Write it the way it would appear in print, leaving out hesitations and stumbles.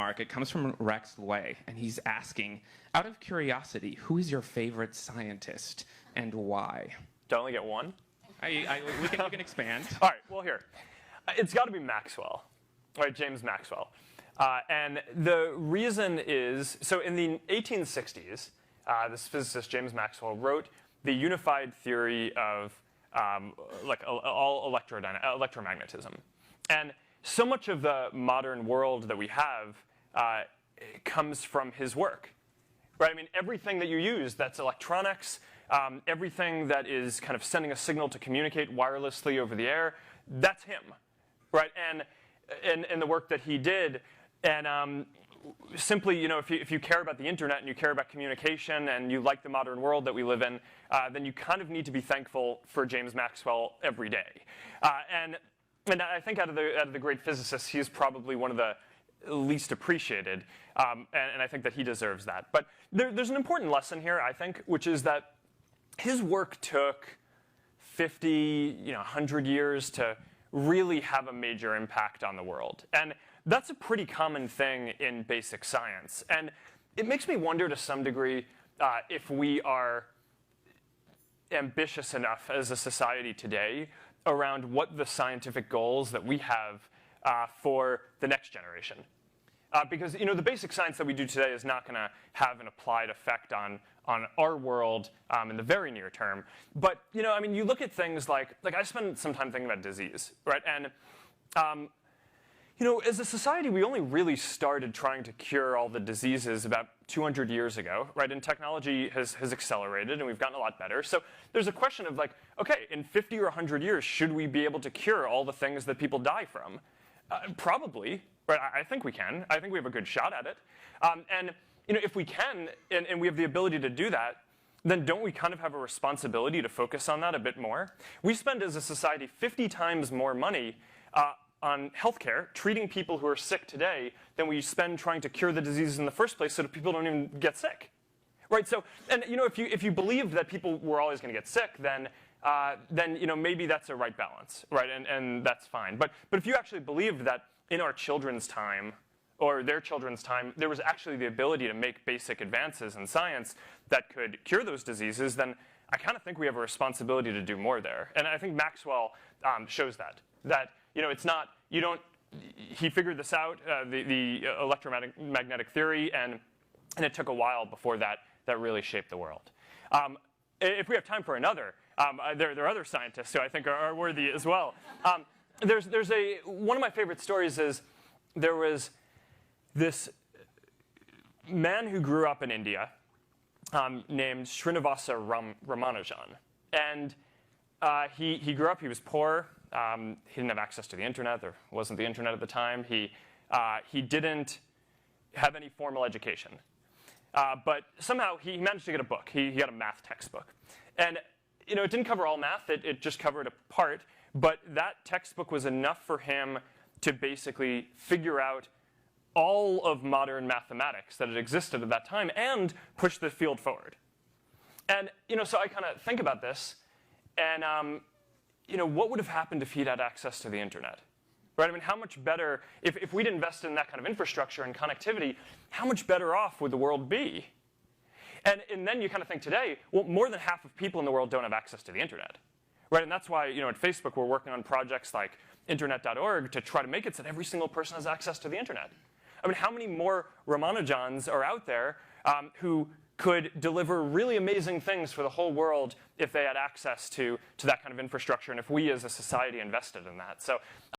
Mark. It comes from Rex Way, and he's asking, out of curiosity, who is your favorite scientist and why? Do I only get one? We can expand. All right, well, here. It's got to be Maxwell, right? James Maxwell. And the reason is, so in the 1860s, this physicist, James Maxwell, wrote the unified theory of all electromagnetism. And so much of the modern world that we have comes from his work, right? I mean, everything that you use that's electronics, everything that is kind of sending a signal to communicate wirelessly over the air, that's him, right? And the work that he did, and simply, you know, if you care about the internet and you care about communication and you like the modern world that we live in, then you kind of need to be thankful for James Maxwell every day. And I think out of the great physicists, he is probably one of the least appreciated, and I think that he deserves that. But there's an important lesson here, I think, which is that his work took 50, 100 years to really have a major impact on the world. And that's a pretty common thing in basic science. And it makes me wonder to some degree if we are ambitious enough as a society today around what the scientific goals that we have for the next generation. Because the basic science that we do today is not going to have an applied effect on our world in the very near term. But I mean, you look at things like I spend some time thinking about disease, right? And as a society, we only really started trying to cure all the diseases about 200 years ago, right? And technology has accelerated, and we've gotten a lot better. So there's a question of okay, in 50 or 100 years, should we be able to cure all the things that people die from? Probably, right? I think we can. I think we have a good shot at it. And if we can, and we have the ability to do that, then don't we kind of have a responsibility to focus on that a bit more? We spend as a society 50 times more money on healthcare, treating people who are sick today, than we spend trying to cure the diseases in the first place so that people don't even get sick, right? So, and if you believed that people were always going to get sick, then maybe that's a right balance, right? And that's fine. But if you actually believed that in our children's time or their children's time, there was actually the ability to make basic advances in science that could cure those diseases, then I kind of think we have a responsibility to do more there. And I think Maxwell shows that it's not, he figured this out, the electromagnetic theory, and it took a while before that really shaped the world. If we have time for another, there are other scientists who I think are worthy as well. One of my favorite stories is there was this man who grew up in India named Srinivasa Ramanujan. And he grew up, he was poor. He didn't have access to the internet. There wasn't the internet at the time. He didn't have any formal education. But somehow he managed to get a book. He got a math textbook. And it didn't cover all math. It just covered a part. But that textbook was enough for him to basically figure out all of modern mathematics that had existed at that time and push the field forward. And so I kind of think about this, and what would have happened if he'd had access to the internet? Right? I mean, how much better, if we'd invested in that kind of infrastructure and connectivity, how much better off would the world be? And then you kind of think today, well, more than half of people in the world don't have access to the internet. Right? And that's why, at Facebook, we're working on projects like internet.org to try to make it so that every single person has access to the internet. I mean, how many more Ramanujans are out there who could deliver really amazing things for the whole world if they had access to that kind of infrastructure and if we as a society invested in that? So